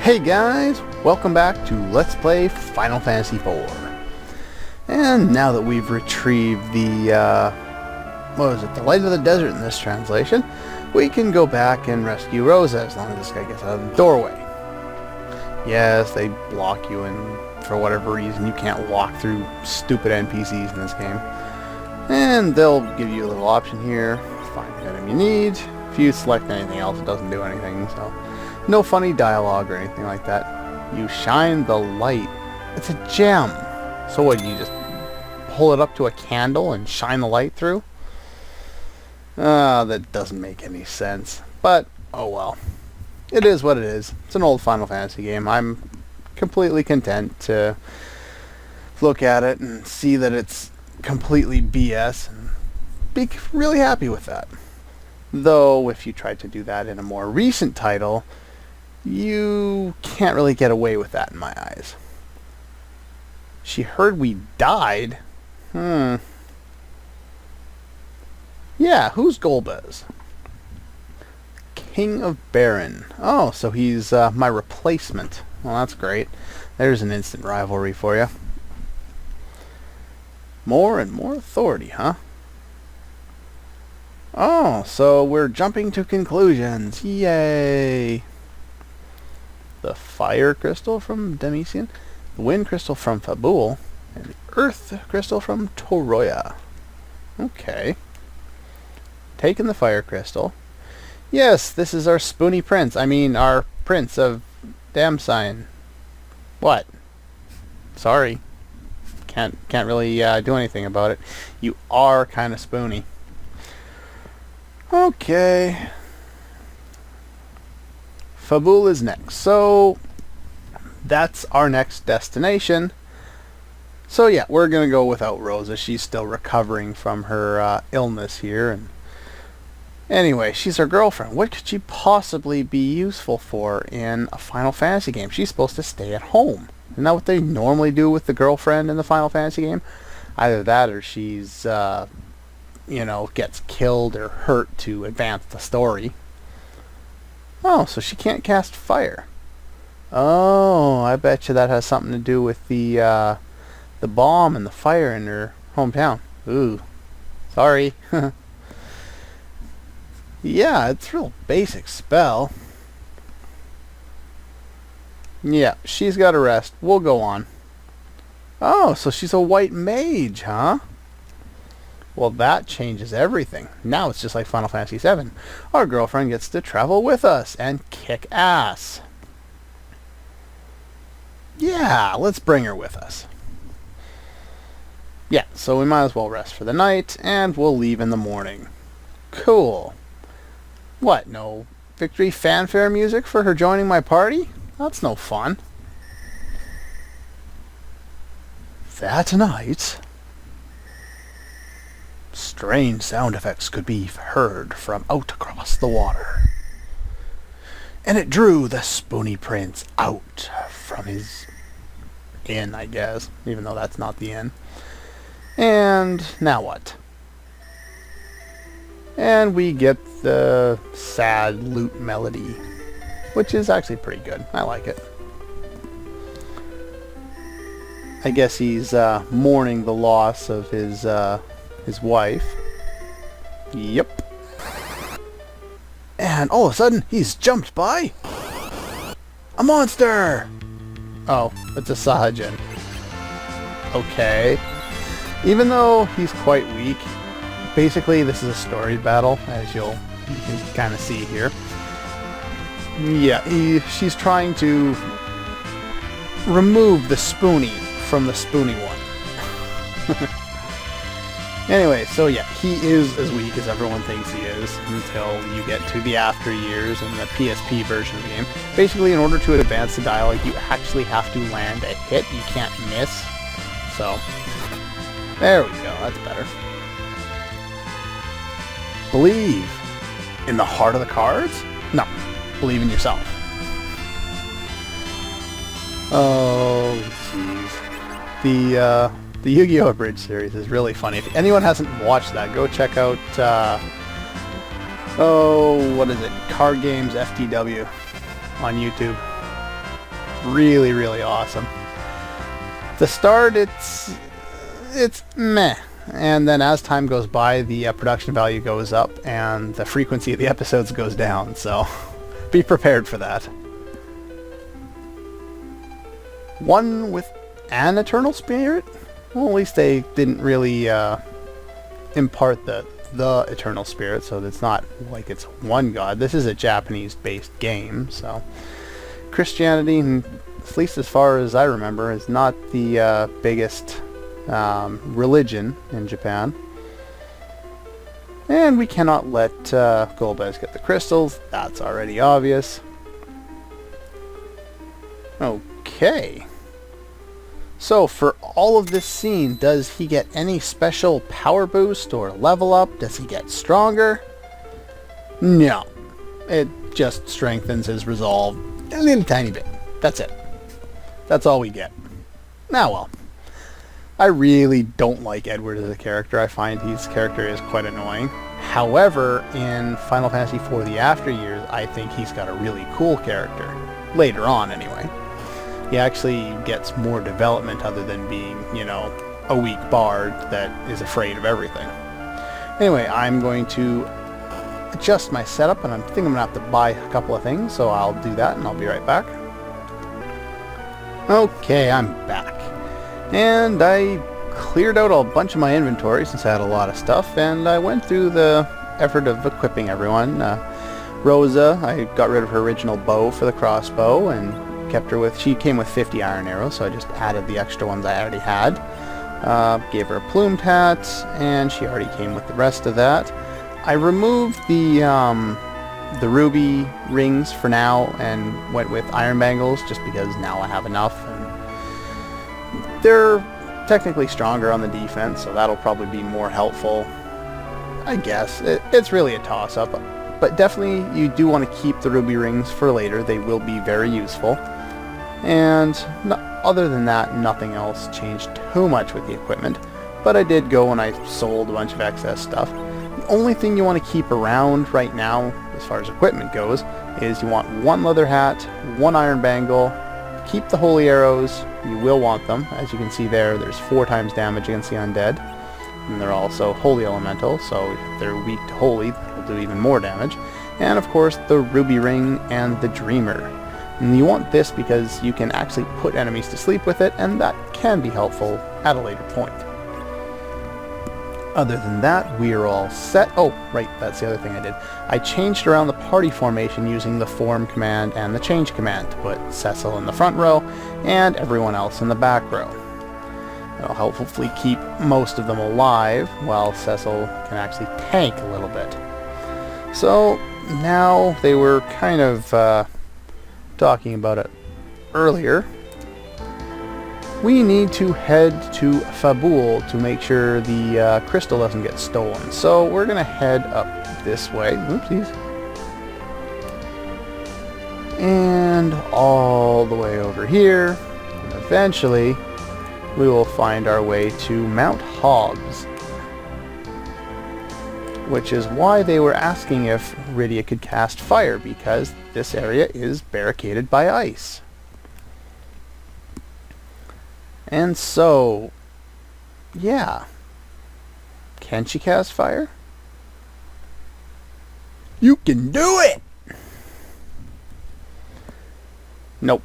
Hey guys, welcome back to Let's Play Final Fantasy IV. And now that we've retrieved the, the Light of the Desert in this translation, we can go back and rescue Rosa as long as this guy gets out of the doorway. Yes, they block you, and for whatever reason you can't walk through stupid NPCs in this game. And they'll give you a little option here, find the item you need. If you select anything else, it doesn't do anything, so no funny dialogue or anything like that. You shine the light. It's a gem. So what, you just pull it up to a candle and shine the light through? That doesn't make any sense. But, oh well. It is what it is. It's an old Final Fantasy game. I'm completely content to look at it and see that it's completely BS and be really happy with that. Though, if you tried to do that in a more recent title, you can't really get away with that in my eyes. She heard we died? Yeah, who's Golbez? King of Baron. Oh, so he's my replacement. Well, that's great. There's an instant rivalry for you. More and more authority, huh? Oh, so we're jumping to conclusions. Yay! The fire crystal from Demisian, the wind crystal from Fabul, and the earth crystal from Toroya. Okay. Taking the fire crystal. Yes, this is our spoony prince. I mean, our prince of Damsine. What? Sorry. Can't really do anything about it. You are kind of spoony. Okay. Fabul is next. So, that's our next destination. So yeah, we're going to go without Rosa. She's still recovering from her illness here. And anyway, she's our girlfriend. What could she possibly be useful for in a Final Fantasy game? She's supposed to stay at home. Isn't that what they normally do with the girlfriend in the Final Fantasy game? Either that or she's, gets killed or hurt to advance the story. Oh, so she can't cast fire. Oh, I bet you that has something to do with the bomb and the fire in her hometown. Ooh, sorry. Yeah, it's a real basic spell. Yeah, she's got to rest. We'll go on. Oh, so she's a white mage, huh? Well, that changes everything. Now it's just like Final Fantasy VII. Our girlfriend gets to travel with us and kick ass. Yeah, let's bring her with us. Yeah, so we might as well rest for the night, and we'll leave in the morning. Cool. What, no victory fanfare music for her joining my party? That's no fun. That night, strange sound effects could be heard from out across the water. And it drew the spoony prince out from his inn, I guess, even though that's not the inn. And now what? And we get the sad lute melody, which is actually pretty good. I like it. I guess he's mourning the loss of his wife. Yep. And all of a sudden, he's jumped by a monster! Oh, it's a Sahajin. Okay. Even though he's quite weak, basically this is a story battle, as you can kind of see here. Yeah, she's trying to remove the Spoonie from the Spoonie one. Anyway, so yeah, he is as weak as everyone thinks he is until you get to the after years and the PSP version of the game. Basically, in order to advance the dialogue, you actually have to land a hit. You can't miss. So, there we go. That's better. Believe in the heart of the cards? No. Believe in yourself. Oh, jeez. The Yu-Gi-Oh! Abridged series is really funny. If anyone hasn't watched that, go check out, what is it? Card Games FTW on YouTube. really, really awesome. The start, it's meh. And then as time goes by, the production value goes up and the frequency of the episodes goes down, so be prepared for that. One with an eternal spirit? Well, at least they didn't really impart the eternal spirit, so it's not like it's one god. This is a Japanese-based game, so Christianity, at least as far as I remember, is not the biggest religion in Japan. And we cannot let Golbez get the crystals. That's already obvious. Okay. So for all of this scene, does he get any special power boost or level up? Does he get stronger? No. It just strengthens his resolve a little tiny bit. That's it. That's all we get. Now well. I really don't like Edward as a character. I find his character is quite annoying. However, in Final Fantasy IV The After Years, I think he's got a really cool character. Later on, anyway. He actually gets more development other than being, you know, a weak bard that is afraid of everything. Anyway, I'm going to adjust my setup, and I think I'm going to have to buy a couple of things, so I'll do that, and I'll be right back. Okay, I'm back. And I cleared out a bunch of my inventory since I had a lot of stuff, and I went through the effort of equipping everyone. Rosa, I got rid of her original bow for the crossbow, and kept her with, she came with 50 iron arrows, so I just added the extra ones I already had. Gave her a plumed hat, and she already came with the rest of that. I removed the ruby rings for now, and went with iron bangles, just because now I have enough. And they're technically stronger on the defense, so that'll probably be more helpful. I guess. It's really a toss-up. But definitely, you do want to keep the ruby rings for later. They will be very useful. And other than that, nothing else changed too much with the equipment. But I did go and I sold a bunch of excess stuff. The only thing you want to keep around right now, as far as equipment goes, is you want one leather hat, one iron bangle. Keep the holy arrows. You will want them. As you can see there, there's 4 times damage against the undead. And they're also holy elemental, so if they're weak to holy, they'll do even more damage. And of course, the ruby ring and the dreamer. And you want this because you can actually put enemies to sleep with it, and that can be helpful at a later point. Other than that, we are all set. Oh, right, that's the other thing I did. I changed around the party formation using the form command and the change command to put Cecil in the front row and everyone else in the back row. It'll hopefully keep most of them alive, while Cecil can actually tank a little bit. So, now they were kind of talking about it earlier. We need to head to Fabul to make sure the crystal doesn't get stolen. So, we're going to head up this way. Oopsies. And all the way over here. And eventually, we will find our way to Mount Hobbs, which is why they were asking if Rydia could cast fire, because this area is barricaded by ice. And so, yeah. Can she cast fire? You can do it! Nope.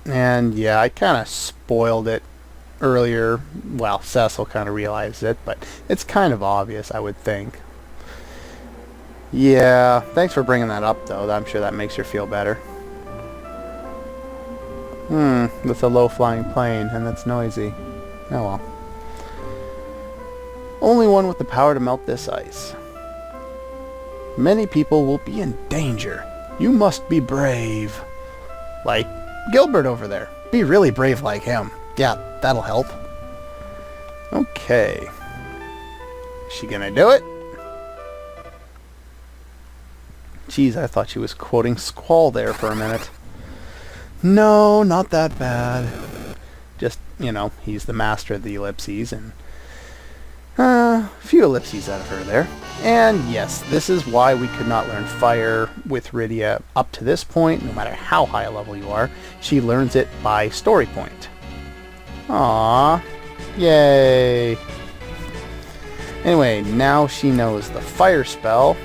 And yeah, I kind of spoiled it earlier. Well, Cecil kind of realized it, but it's kind of obvious, I would think. Yeah, thanks for bringing that up, though. I'm sure that makes her feel better. That's a low-flying plane, and that's noisy. Oh well. Only one with the power to melt this ice. Many people will be in danger. You must be brave. Like Gilbert over there. Be really brave like him. Yeah, that'll help. Okay. Is she gonna do it? Jeez, I thought she was quoting Squall there for a minute. No, not that bad. Just, you know, he's the master of the ellipses, and few ellipses out of her there. And yes, this is why we could not learn fire with Rydia up to this point, no matter how high a level you are. She learns it by story point. Aww. Yay. Anyway, now she knows the fire spell,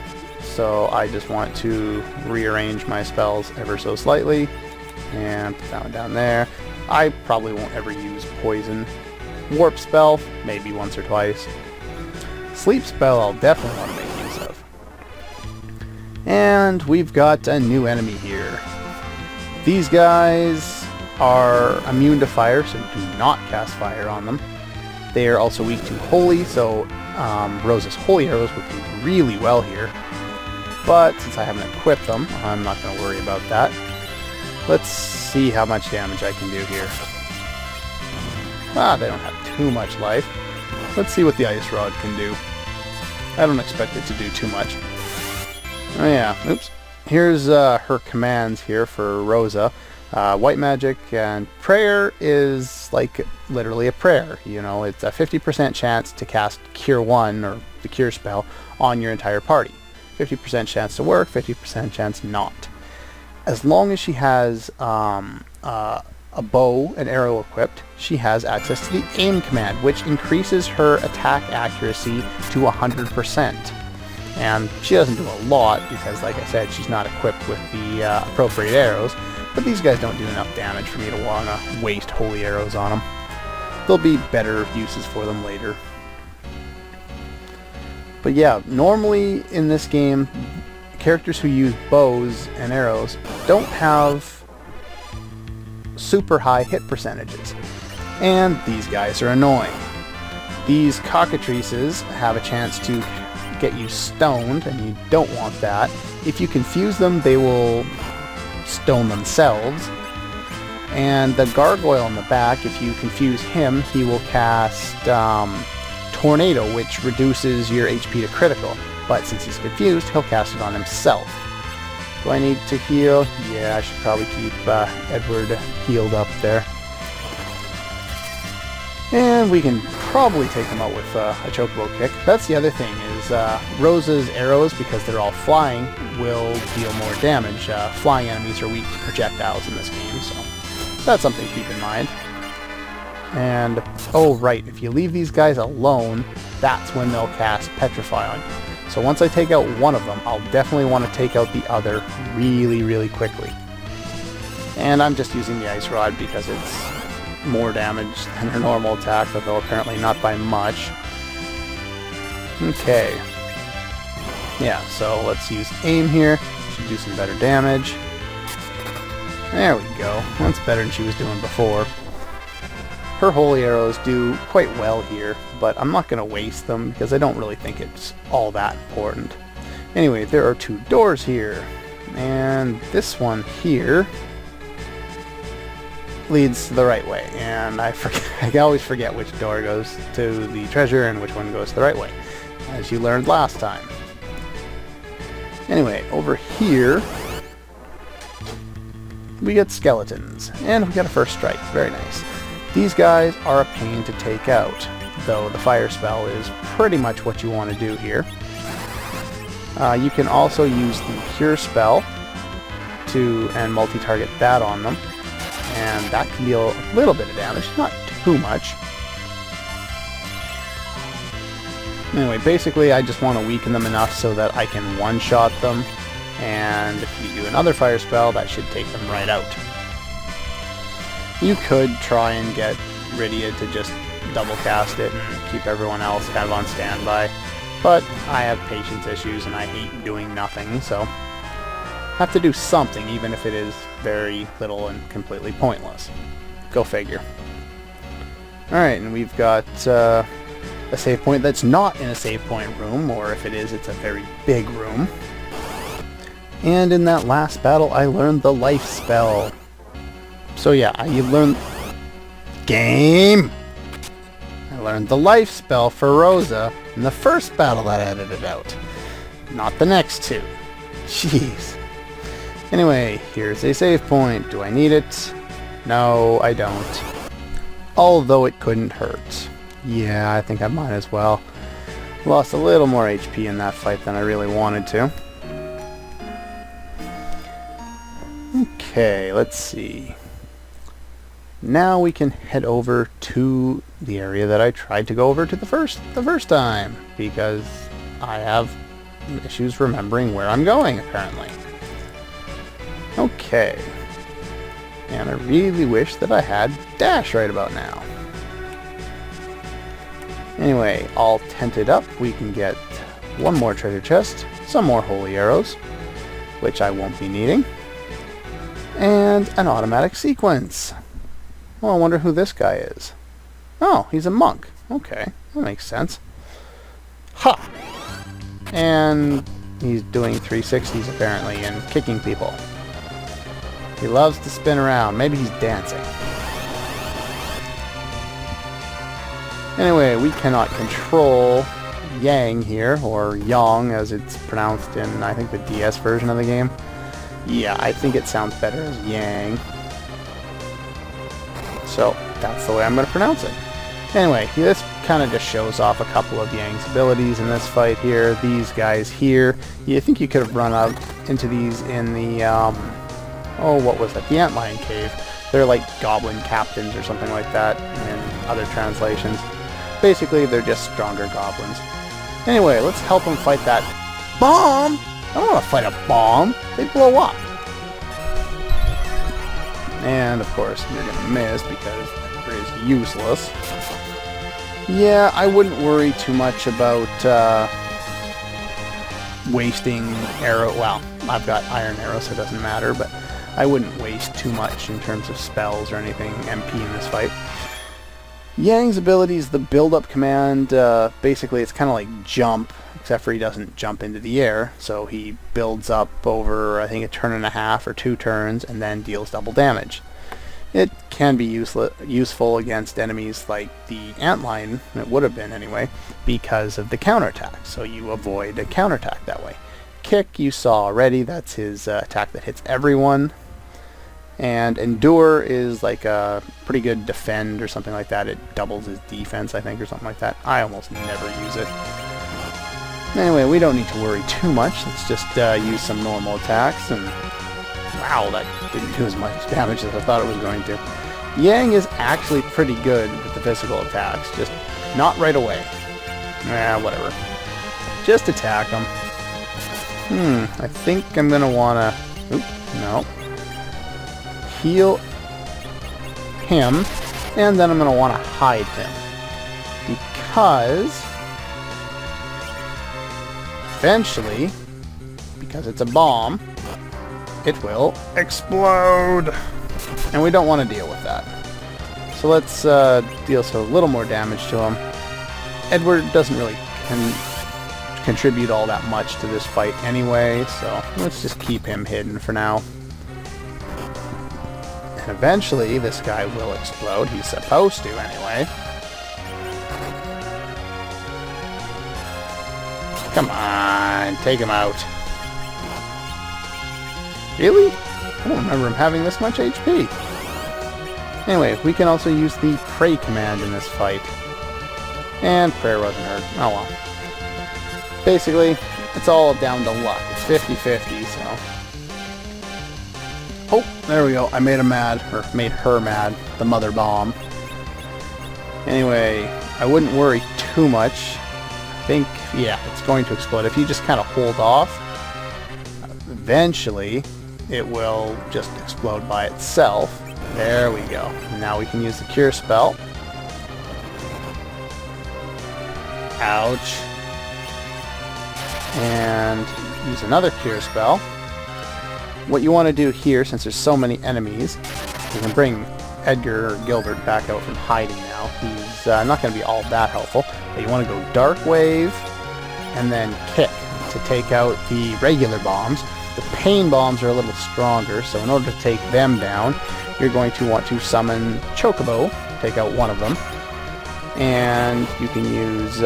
so I just want to rearrange my spells ever so slightly. And put that one down there. I probably won't ever use poison. Warp spell, maybe once or twice. Sleep spell I'll definitely want to make use of. And we've got a new enemy here. These guys are immune to fire, so do not cast fire on them. They are also weak to holy, so Rosa's holy arrows would do really well here. But since I haven't equipped them, I'm not going to worry about that. Let's see how much damage I can do here. They don't have too much life. Let's see what the ice rod can do. I don't expect it to do too much. Oh yeah, oops. Here's her commands here for Rosa. White magic and prayer is like literally a prayer. You know, it's a 50% chance to cast Cure 1, or the Cure spell, on your entire party. 50% chance to work, 50% chance not. As long as she has a bow and arrow equipped, she has access to the aim command, which increases her attack accuracy to 100%. And she doesn't do a lot because, like I said, she's not equipped with the appropriate arrows, but these guys don't do enough damage for me to want to waste holy arrows on them. There'll be better uses for them later. But yeah, normally in this game, characters who use bows and arrows don't have super high hit percentages, and these guys are annoying. These cockatrices have a chance to get you stoned, and you don't want that. If you confuse them, they will stone themselves. And the gargoyle in the back, if you confuse him, he will cast Tornado, which reduces your HP to critical. But since he's confused, he'll cast it on himself. Do I need to heal? Yeah, I should probably keep Edward healed up there. And we can probably take him out with a chocobo kick. That's the other thing, is Rosa's arrows, because they're all flying, will deal more damage. Flying enemies are weak to projectiles in this game, so that's something to keep in mind. And, oh right, if you leave these guys alone, that's when they'll cast Petrify on you. So once I take out one of them, I'll definitely want to take out the other really, really quickly. And I'm just using the Ice Rod because it's more damage than her normal attack, although apparently not by much. Okay. Yeah, so let's use aim here. Should do some better damage. There we go. That's better than she was doing before. Her holy arrows do quite well here, but I'm not going to waste them because I don't really think it's all that important. Anyway, there are two doors here, and this one here leads to the right way, and I always forget which door goes to the treasure and which one goes the right way, as you learned last time. Anyway, over here we get skeletons, and we got a first strike. Very nice. These guys are a pain to take out, though the fire spell is pretty much what you want to do here. You can also use the cure spell and multi-target that on them, and that can deal a little bit of damage, not too much. Anyway, basically I just want to weaken them enough so that I can one-shot them, and if you do another fire spell, that should take them right out. You could try and get Rydia to just double cast it and keep everyone else kind of on standby, but I have patience issues and I hate doing nothing, so I have to do something, even if it is very little and completely pointless. Go figure. Alright, and we've got a save point that's not in a save point room, or if it is, it's a very big room. And in that last battle, I learned the life spell. So yeah, you learned... Game! I learned the life spell for Rosa in the first battle that I edited out. Not the next two. Jeez. Anyway, here's a save point. Do I need it? No, I don't. Although it couldn't hurt. Yeah, I think I might as well. Lost a little more HP in that fight than I really wanted to. Okay, let's see. Now we can head over to the area that I tried to go over to the first time, because I have issues remembering where I'm going, apparently. Okay. And I really wish that I had dash right about now. Anyway, all tented up, we can get one more treasure chest, some more holy arrows, which I won't be needing, and an automatic sequence. Well, I wonder who this guy is. Oh, he's a monk. Okay, that makes sense. Ha! And he's doing 360s apparently and kicking people. He loves to spin around. Maybe he's dancing. Anyway, we cannot control Yang here, or Yang as it's pronounced in, I think, the DS version of the game. Yeah, I think it sounds better as Yang. So, that's the way I'm going to pronounce it. Anyway, this kind of just shows off a couple of Yang's abilities in this fight here. These guys here, you think you could have run out into these in the, oh, what was that? The Antlion Cave. They're like goblin captains or something like that in other translations. Basically, they're just stronger goblins. Anyway, let's help them fight that bomb! I don't want to fight a bomb! They blow up! And, of course, you're going to miss because it is useless. Yeah, I wouldn't worry too much about wasting arrow. Well, I've got iron arrows, so it doesn't matter, but I wouldn't waste too much in terms of spells or anything MP in this fight. Yang's ability is the build-up command. Basically, it's kind of like jump, except for he doesn't jump into the air. So he builds up over, I think, a turn and a half or 2 turns, and then deals double damage. It can be useful against enemies like the Antlion, it would have been anyway, because of the counterattack. So you avoid a counterattack that way. Kick, you saw already, that's his attack that hits everyone. And Endure is like a pretty good defend or something like that. It doubles his defense, I think, or something like that. I almost never use it. Anyway, we don't need to worry too much. Let's just use some normal attacks. And wow, that didn't do as much damage as I thought it was going to. Yang is actually pretty good with the physical attacks, just not right away. Whatever. Just attack him. I think I'm going to want to... Oop, no. Heal him, and then I'm going to want to hide him. Because eventually, because it's a bomb, it will explode. And we don't want to deal with that. So let's deal a little more damage to him. Edward doesn't really contribute all that much to this fight anyway, so let's just keep him hidden for now. And eventually, this guy will explode. He's supposed to, anyway. Come on, take him out. Really? I don't remember him having this much HP. Anyway, we can also use the Pray command in this fight. And prayer wasn't hurt. Oh well. Basically, it's all down to luck. It's 50-50, so... Oh, there we go. I made him mad, or made her mad, the mother bomb. Anyway, I wouldn't worry too much. I think, yeah, it's going to explode. If you just kind of hold off, eventually it will just explode by itself. There we go. Now we can use the cure spell. Ouch. And use another cure spell. What you want to do here, since there's so many enemies, you can bring Edgar or Gilbert back out from hiding now. He's not going to be all that helpful, but you want to go Dark Wave and then Kick to take out the regular bombs. The pain bombs are a little stronger, so in order to take them down, you're going to want to summon Chocobo, take out one of them, and you can use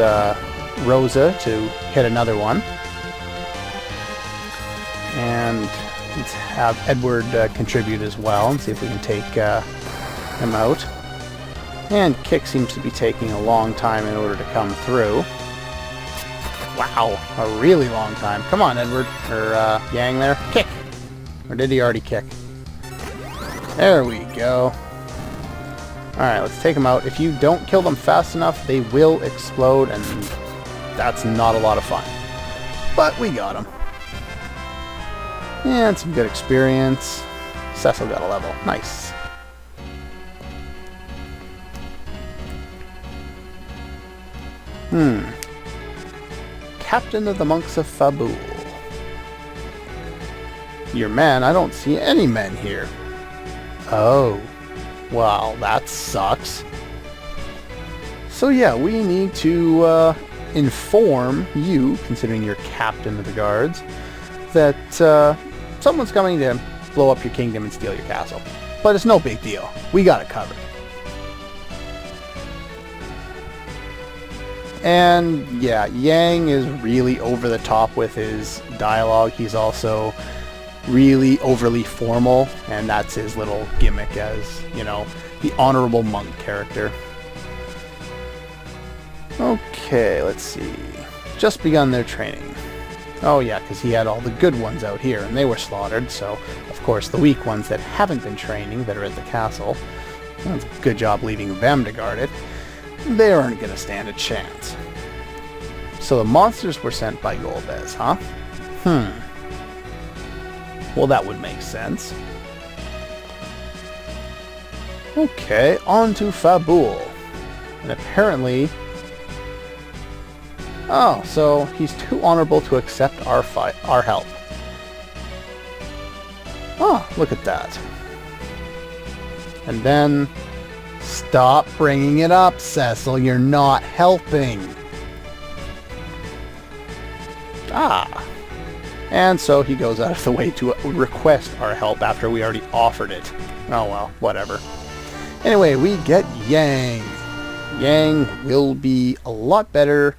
Rosa to hit another one. And let's have Edward contribute as well and see if we can take him out. And Kick seems to be taking a long time in order to come through. Wow, a really long time. Come on, Edward. Or, Yang there. Kick! Or did he already kick? There we go. Alright, let's take them out. If you don't kill them fast enough, they will explode, and that's not a lot of fun. But we got them. And some good experience. Cecil got a level. Nice. Captain of the Monks of Fabul. Your men? I don't see any men here. Oh. Well, that sucks. So yeah, we need to inform you, considering you're captain of the guards, that someone's coming to blow up your kingdom and steal your castle. But it's no big deal. We got it covered. And yeah, Yang is really over the top with his dialogue. He's also really overly formal, and that's his little gimmick as, you know, the honorable monk character. Okay, let's see. Just begun their training. Oh yeah, because he had all the good ones out here, and they were slaughtered, so of course the weak ones that haven't been training, that are at the castle, well, it's a good job leaving them to guard it. They aren't going to stand a chance. So the monsters were sent by Golbez, huh? Well, that would make sense. Okay, on to Fabul. And apparently... Oh, so he's too honorable to accept our help. Oh, look at that. And then... Stop bringing it up, Cecil. You're not helping. Ah. And so he goes out of the way to request our help after we already offered it. Oh well, whatever. Anyway, we get Yang. Yang will be a lot better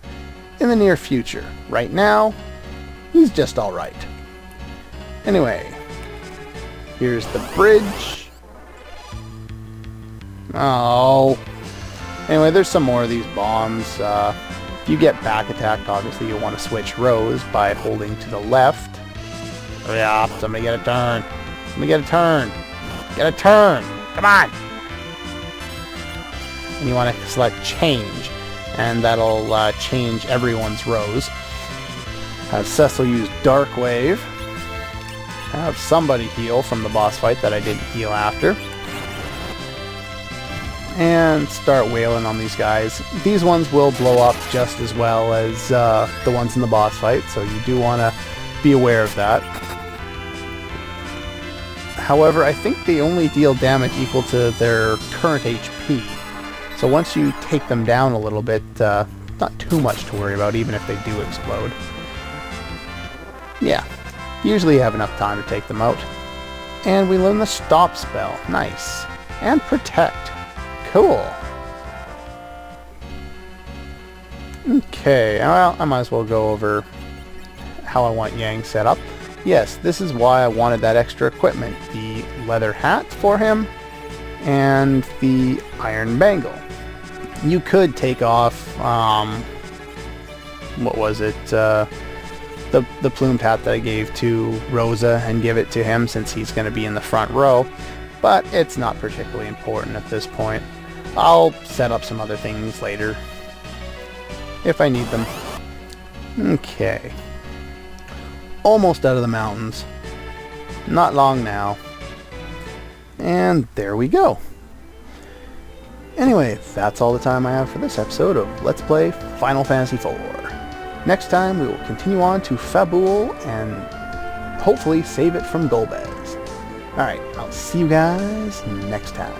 in the near future. Right now, he's just alright. Anyway, here's the bridge. Oh. Anyway, there's some more of these bombs. If you get back attacked, obviously you'll want to switch rows by holding to the left. Oh yeah, somebody get a turn. Somebody get a turn. Get a turn. Come on. And you want to select change, and that'll change everyone's rows. Have Cecil use Dark Wave. Have somebody heal from the boss fight that I didn't heal after. And start wailing on these guys. These ones will blow up just as well as the ones in the boss fight, so you do want to be aware of that. However, I think they only deal damage equal to their current HP. So once you take them down a little bit, not too much to worry about, even if they do explode. Yeah, usually you have enough time to take them out. And we learn the Stop spell. Nice. And Protect. Cool. Okay, well, I might as well go over how I want Yang set up. Yes, this is why I wanted that extra equipment. The leather hat for him, and the iron bangle. You could take off, what was it, the plumed hat that I gave to Rosa and give it to him since he's going to be in the front row, but it's not particularly important at this point. I'll set up some other things later if I need them. Okay. Almost out of the mountains. Not long now. And there we go. Anyway, that's all the time I have for this episode of Let's Play Final Fantasy IV. Next time we will continue on to Fabul and hopefully save it from Golbez. Alright, I'll see you guys next time.